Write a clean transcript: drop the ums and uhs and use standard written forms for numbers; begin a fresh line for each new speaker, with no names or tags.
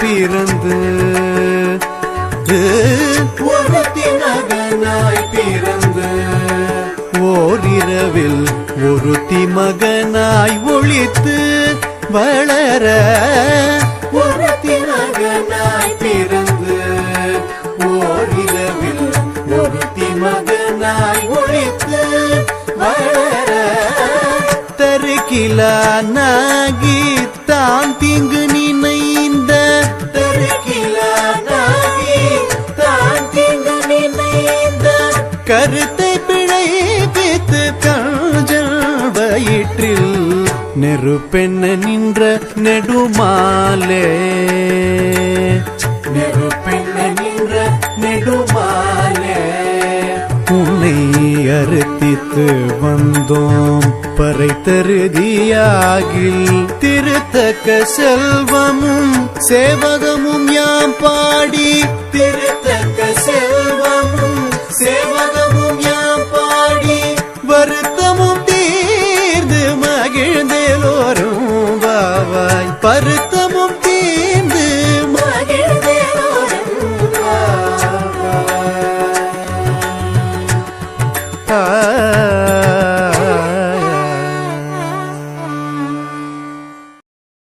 பிறந்து ஒருத்தி மகனாய் பிறந்து ஓரிரவில் ஒருத்தி மகனாய் ஒளித்து வளர ஒருத்தி மகனாய் பிறந்து ஓரிரவில் ஒருத்தி மகனாய் ஒளித்து வளர தருகிலானாகி தான் தீங்கு நினைந்த தருகிலானாகி தான் தீங்கு நினைந்த கருத்தை பிழைப்பித்து காஞ்சல் வயிற்றில் நெருப்பெண்ண நின்ற நெடுமாலே நெருப்பெண்ண நின்ற நெடுமாலே உன்னை அறுத்தித்து வந்தோம் பறைத்தருதியாகில் திருத்தக்க செல்வமும் சேவகமும் யாம் பாடி திருத்தக்க செல்வமும் சேவகமும்